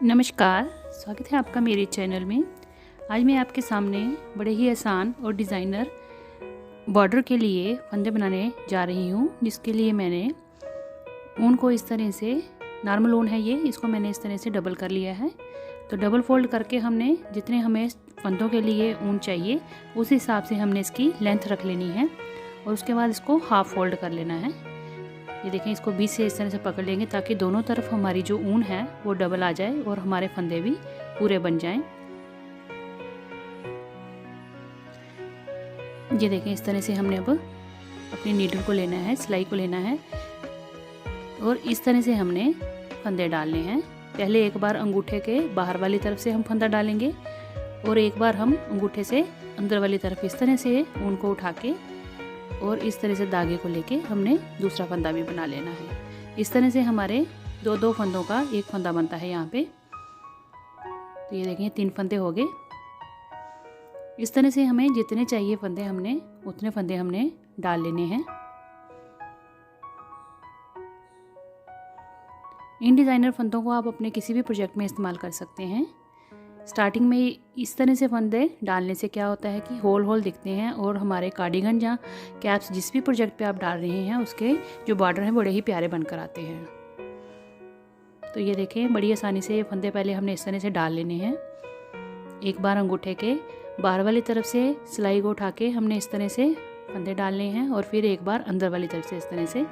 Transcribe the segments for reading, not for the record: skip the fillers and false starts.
नमस्कार, स्वागत है आपका मेरे चैनल में। आज मैं आपके सामने बड़े ही आसान और डिज़ाइनर बॉर्डर के लिए फंदे बनाने जा रही हूँ, जिसके लिए मैंने ऊन को इस तरह से, नॉर्मल ऊन है ये, इसको मैंने इस तरह से डबल कर लिया है। तो डबल फोल्ड करके हमने जितने हमें फंदों के लिए ऊन चाहिए उस हिसाब से हमने इसकी लेंथ रख लेनी है और उसके बाद इसको हाफ फोल्ड कर लेना है। ये देखें, इसको बीच से इस तरह से पकड़ लेंगे ताकि दोनों तरफ हमारी जो ऊन है वो डबल आ जाए और हमारे फंदे भी पूरे बन जाएं। ये देखें, इस तरह से हमने अब अपनी नीडल को लेना है, सिलाई को लेना है और इस तरह से हमने फंदे डालने हैं। पहले एक बार अंगूठे के बाहर वाली तरफ से हम फंदा डालेंगे और एक बार हम अंगूठे से अंदर वाली तरफ इस तरह से ऊन को उठा के और इस तरह से धागे को लेके हमने दूसरा फंदा भी बना लेना है। इस तरह से हमारे दो फंदों का एक फंदा बनता है यहाँ पे। तो ये देखें, 3 फंदे हो गए। इस तरह से हमें जितने चाहिए फंदे हमने उतने फंदे हमने डाल लेने हैं। इन डिज़ाइनर फंदों को आप अपने किसी भी प्रोजेक्ट में इस्तेमाल कर सकते हैं। स्टार्टिंग में इस तरह से फंदे डालने से क्या होता है कि होल दिखते हैं और हमारे कार्डिगन या कैप्स जिस भी प्रोजेक्ट पे आप डाल रहे हैं उसके जो बॉर्डर हैं बड़े ही प्यारे बनकर आते हैं। तो ये देखें, बड़ी आसानी से ये फंदे पहले हमने इस तरह से डाल लेने हैं। एक बार अंगूठे के बाहर वाली तरफ से सिलाई को उठा के हमने इस तरह से फंदे डालने हैं और फिर एक बार अंदर वाली तरफ से इस तरह से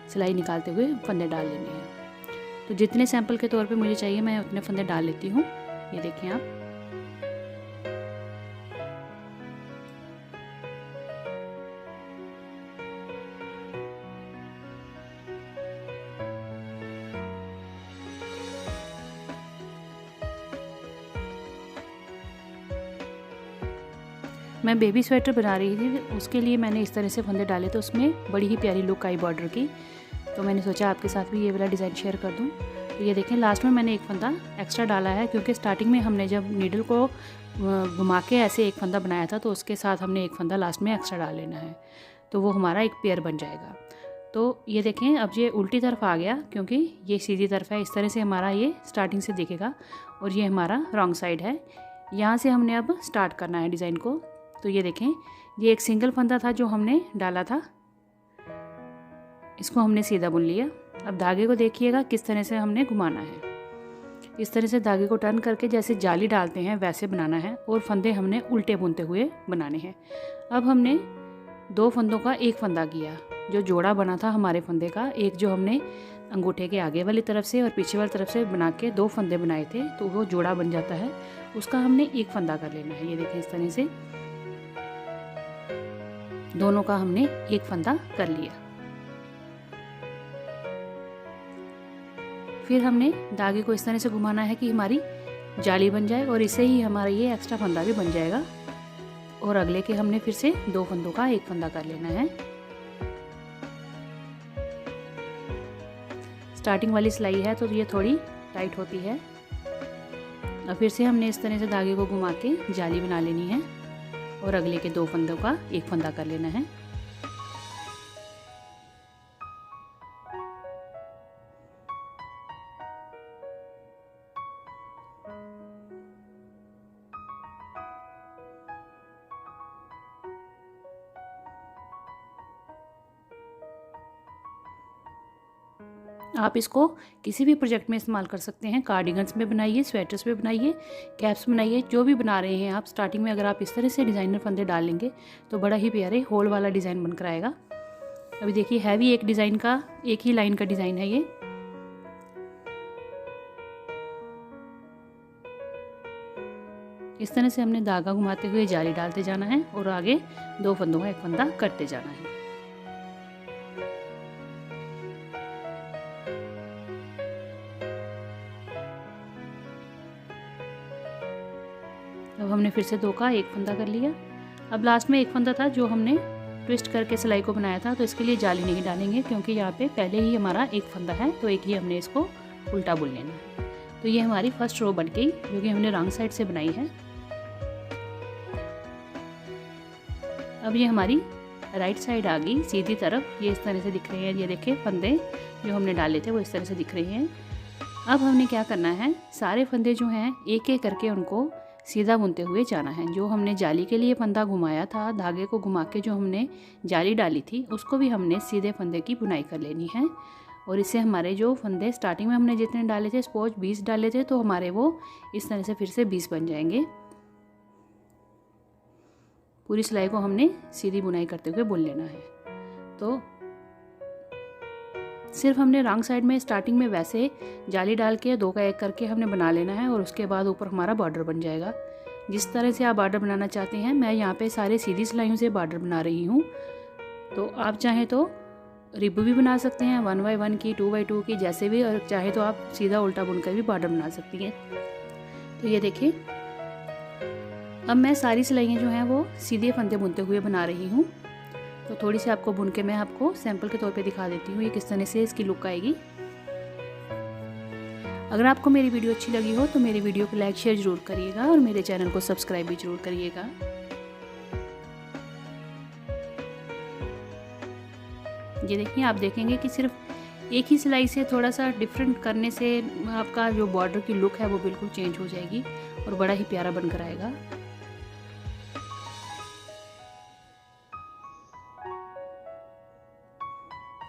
सिलाई निकालते हुए फंदे डाल लेने हैं। तो जितने सैंपल के तौर पे मुझे चाहिए मैं उतने फंदे डाल लेती हूँ। ये देखें आप, मैं बेबी स्वेटर बना रही थी, उसके लिए मैंने इस तरह से फंदे डाले तो उसमें बड़ी ही प्यारी लुक आई बॉर्डर की। तो मैंने सोचा आपके साथ भी ये वाला डिज़ाइन शेयर कर दूं। तो ये देखें, लास्ट में मैंने एक फंदा एक्स्ट्रा डाला है क्योंकि स्टार्टिंग में हमने जब नीडल को घुमा के ऐसे एक फंदा बनाया था तो उसके साथ हमने एक फंदा लास्ट में एक्स्ट्रा डाल लेना है, तो वो हमारा एक पेयर बन जाएगा। तो ये देखें, अब ये उल्टी तरफ आ गया क्योंकि ये सीधी तरफ है। इस तरह से हमारा ये स्टार्टिंग से दिखेगा और ये हमारा रॉन्ग साइड है। यहाँ से हमने अब स्टार्ट करना है डिज़ाइन को। तो ये देखें, ये एक सिंगल फंदा था जो हमने डाला था, इसको हमने सीधा बुन लिया। अब धागे को देखिएगा किस तरह से हमने घुमाना है। इस तरह से धागे को टर्न करके जैसे जाली डालते हैं वैसे बनाना है और फंदे हमने उल्टे बुनते हुए बनाने हैं। अब हमने 2 फंदों का एक फंदा किया, जो जोड़ा बना था हमारे फंदे का, एक जो हमने अंगूठे के आगे वाली तरफ से और पीछे वाली तरफ से बना के 2 फंदे बनाए थे तो वो जोड़ा बन जाता है, उसका हमने एक फंदा कर लेना है। ये देखें, इस तरह से दोनों का हमने एक फंदा कर लिया। फिर हमने धागे को इस तरह से घुमाना है कि हमारी जाली बन जाए और इससे ही हमारा ये एक्स्ट्रा फंदा भी बन जाएगा। और अगले के हमने फिर से 2 फंदों का एक फंदा कर लेना है। स्टार्टिंग वाली सिलाई है तो ये थोड़ी टाइट होती है। और फिर से हमने इस तरह से धागे को घुमा के जाली बना लेनी है और अगले के 2 फंदों का एक फंदा कर लेना है। आप इसको किसी भी प्रोजेक्ट में इस्तेमाल कर सकते हैं। कार्डिगन्स में बनाइए, स्वेटर्स में बनाइए, कैप्स बनाइए, जो भी बना रहे हैं आप। स्टार्टिंग में अगर आप इस तरह से डिज़ाइनर फंदे डाल लेंगे तो बड़ा ही प्यारे होल वाला डिज़ाइन बनकर आएगा। अभी देखिए, है भी एक डिज़ाइन का, एक ही लाइन का डिज़ाइन है ये। इस तरह से हमने धागा घुमाते हुए जाली डालते जाना है और आगे 2 फंदों का एक फंदा करते जाना है। अब हमने फिर से 2 का एक फंदा कर लिया। अब लास्ट में एक फंदा था जो हमने ट्विस्ट करके सिलाई को बनाया था, तो इसके लिए जाली नहीं डालेंगे क्योंकि यहाँ पे पहले ही हमारा एक फंदा है, तो एक ही हमने इसको उल्टा बुन लेना है। तो ये हमारी फर्स्ट रो बन गई जो कि हमने रॉन्ग साइड से बनाई है। अब ये हमारी राइट साइड आ गई सीधी तरफ। ये इस तरह से दिख रहे हैं। ये देखें, फंदे जो हमने डाले थे वो इस तरह से दिख रहे हैं। अब हमने क्या करना है, सारे फंदे जो हैं एक एक करके उनको सीधा बुनते हुए जाना है। जो हमने जाली के लिए फंदा घुमाया था, धागे को घुमा के जो हमने जाली डाली थी, उसको भी हमने सीधे फंदे की बुनाई कर लेनी है। और इससे हमारे जो फंदे स्टार्टिंग में हमने जितने डाले थे, सपोज 20 डाले थे, तो हमारे वो इस तरह से फिर से 20 बन जाएंगे। पूरी सिलाई को हमने सीधी बुनाई करते हुए बुन लेना है। तो सिर्फ हमने रॉन्ग साइड में स्टार्टिंग में वैसे जाली डाल के 2 का 1 करके हमने बना लेना है, और उसके बाद ऊपर हमारा बॉर्डर बन जाएगा। जिस तरह से आप बॉर्डर बनाना चाहते हैं, मैं यहाँ पे सारे सीधी सिलाइयों से बॉर्डर बना रही हूँ। तो आप चाहें तो रिब भी बना सकते हैं, 1 बाय 1 की, 2 बाय 2 की, जैसे भी, और चाहे तो आप सीधा उल्टा बुनकर भी बॉर्डर बना सकती हैं। तो ये देखिए, अब मैं सारी सिलाइयाँ जो हैं वो सीधे फंदे बुनते हुए बना रही हूँ। तो थोड़ी सी आपको बुन के मैं आपको सैंपल के तौर पे दिखा देती हूँ ये किस तरह से इसकी लुक आएगी। अगर आपको मेरी वीडियो अच्छी लगी हो तो मेरी वीडियो को लाइक शेयर ज़रूर करिएगा, और मेरे चैनल को सब्सक्राइब भी ज़रूर करिएगा। ये देखिए, आप देखेंगे कि सिर्फ एक ही सिलाई से थोड़ा सा डिफरेंट करने से आपका जो बॉर्डर की लुक है वो बिल्कुल चेंज हो जाएगी और बड़ा ही प्यारा बनकर आएगा।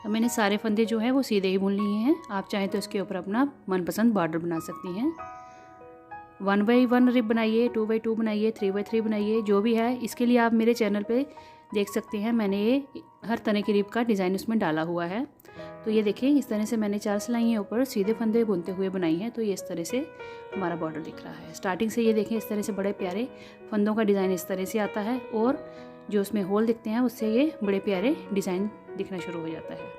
अब मैंने सारे फंदे जो हैं वो सीधे ही बुन लिए हैं। आप चाहें तो इसके ऊपर अपना मनपसंद बॉर्डर बना सकती हैं। 1 बाय 1 रिब बनाइए, 2 बाय 2 बनाइए, 3 बाय 3 बनाइए, जो भी है। इसके लिए आप मेरे चैनल पे देख सकते हैं, मैंने ये हर तरह की रिब का डिज़ाइन उसमें डाला हुआ है। तो ये देखिए, इस तरह से मैंने 4 सिलाइयाँ ऊपर सीधे फंदे बुनते हुए बनाई हैं। तो ये इस तरह से हमारा बॉर्डर दिख रहा है। स्टार्टिंग से ये देखें, इस तरह से बड़े प्यारे फंदों का डिज़ाइन इस तरह से आता है, और जो उसमें होल दिखते हैं उससे ये बड़े प्यारे डिज़ाइन दिखना शुरू हो जाता है।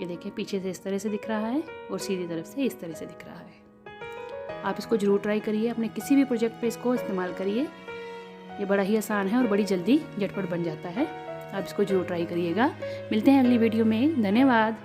ये देखिए, पीछे से इस तरह से दिख रहा है और सीधी तरफ से इस तरह से दिख रहा है। आप इसको ज़रूर ट्राई करिए, अपने किसी भी प्रोजेक्ट पे इसको इस्तेमाल करिए। ये बड़ा ही आसान है और बड़ी जल्दी झटपट बन जाता है। आप इसको ज़रूर ट्राई करिएगा। मिलते हैं अगली वीडियो में। धन्यवाद।